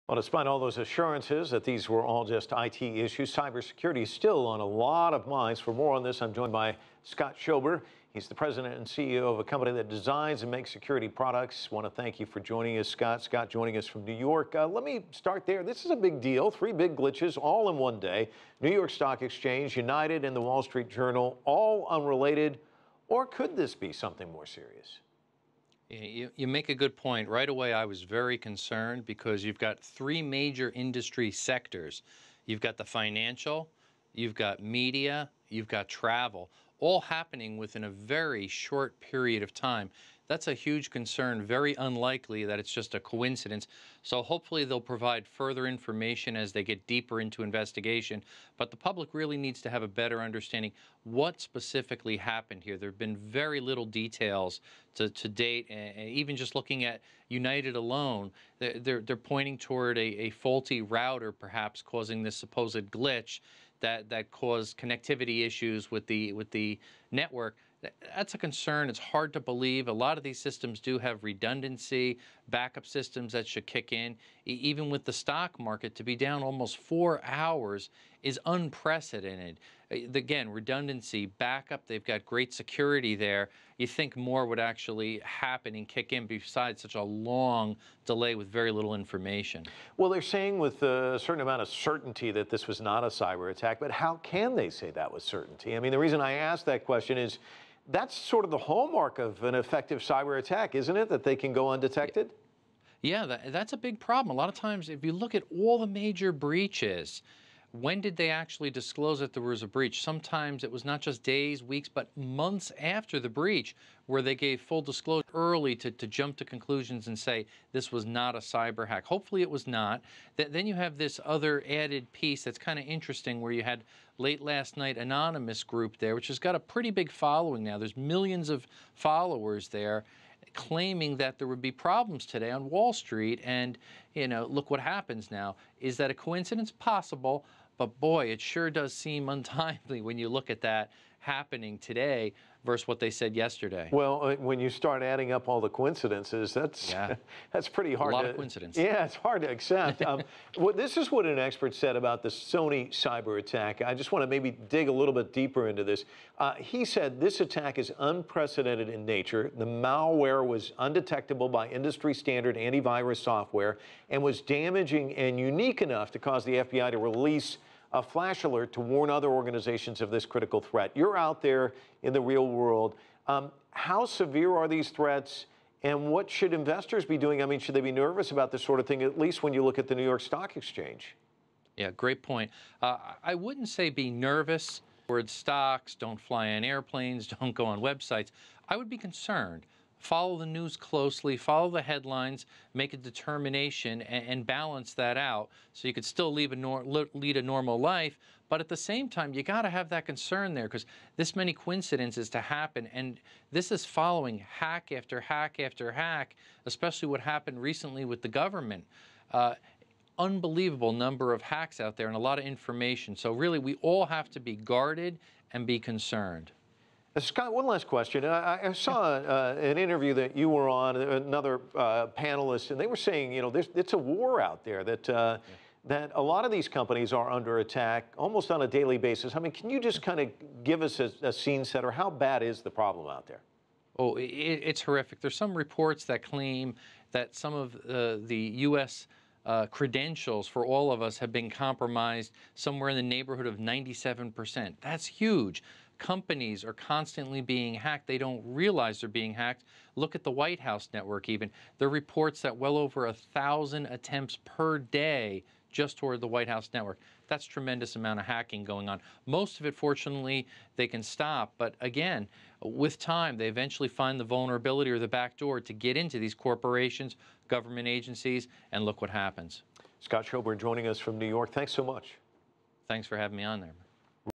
Well, despite all those assurances that these were all just IT issues, cybersecurity is still on a lot of minds. For more on this, I'm joined by Scott Schober. He's the president and CEO of a company that designs and makes security products. Want to thank you for joining us, Scott. Scott joining us from New York. Let me start there. This is a big deal. 3 big glitches all in one day. New York Stock Exchange, United, and the Wall Street Journal, all unrelated. Or could this be something more serious? You make a good point. Right away, I was very concerned because you've got 3 major industry sectors. You've got the financial, you've got media, you've got travel, all happening within a very short period of time. That's a huge concern, very unlikely that it's just a coincidence. So hopefully they'll provide further information as they get deeper into investigation. But the public really needs to have a better understanding what specifically happened here. There have been very little details to date, and even just looking at United alone, they're pointing toward a faulty router perhaps causing this supposed glitch that caused connectivity issues with the network. That's a concern. It's hard to believe. A lot of these systems do have redundancy, backup systems that should kick in. Even with the stock market, to be down almost 4 hours is unprecedented. Again, redundancy, backup, they've got great security there. You think more would actually happen and kick in besides such a long delay with very little information. Well, they're saying with a certain amount of certainty that this was not a cyber attack, but how can they say that with certainty? I mean, the reason I ask that question is that's sort of the hallmark of an effective cyber attack, isn't it? That they can go undetected? Yeah, that's a big problem. A lot of times, if you look at all the major breaches, when did they actually disclose that there was a breach? Sometimes it was not just days, weeks, but months after the breach where they gave full disclosure early to jump to conclusions and say this was not a cyber hack. Hopefully it was not. Then you have this other added piece that's kind of interesting where you had late last night anonymous group there, which has got a pretty big following now. There's millions of followers there, claiming that there would be problems today on Wall Street, and look what happens now. Is that a coincidence? Possible, but boy, it sure does seem untimely when you look at that happening today versus what they said yesterday. Well, when you start adding up all the coincidences, that's pretty hard. A lot of coincidence. Yeah, it's hard to accept. This is what an expert said about the Sony cyber attack. I just want to maybe dig a little bit deeper into this. He said this attack is unprecedented in nature. The malware was undetectable by industry standard antivirus software and was damaging and unique enough to cause the FBI to release a flash alert to warn other organizations of this critical threat. You're out there in the real world. How severe are these threats, and what should investors be doing? I mean, should they be nervous about this sort of thing, at least when you look at the New York Stock Exchange? Yeah, great point. I wouldn't say be nervous. Word stocks, don't fly on airplanes, don't go on websites. I would be concerned. Follow the news closely, follow the headlines, make a determination, and balance that out so you could still lead a normal life. But at the same time, you got to have that concern there because this many coincidences to happen, and this is following hack after hack after hack, especially what happened recently with the government. Unbelievable number of hacks out there and a lot of information. So really, we all have to be guarded and be concerned. Scott, one last question. I saw an interview that you were on, another panelist, and they were saying, it's a war out there, that that a lot of these companies are under attack almost on a daily basis. I mean, can you just kind of give us a scene setter? How bad is the problem out there? Oh, it's horrific. There's some reports that claim that some of the U.S. Credentials for all of us have been compromised somewhere in the neighborhood of 97%. That's huge. Companies are constantly being hacked. They don't realize they're being hacked. Look at the White House network even. There are reports that well over 1,000 attempts per day just toward the White House network. That's a tremendous amount of hacking going on. Most of it, fortunately, they can stop. But again, with time, they eventually find the vulnerability or the back door to get into these corporations, government agencies, and look what happens. Scott Schober joining us from New York. Thanks so much. Thanks for having me on there.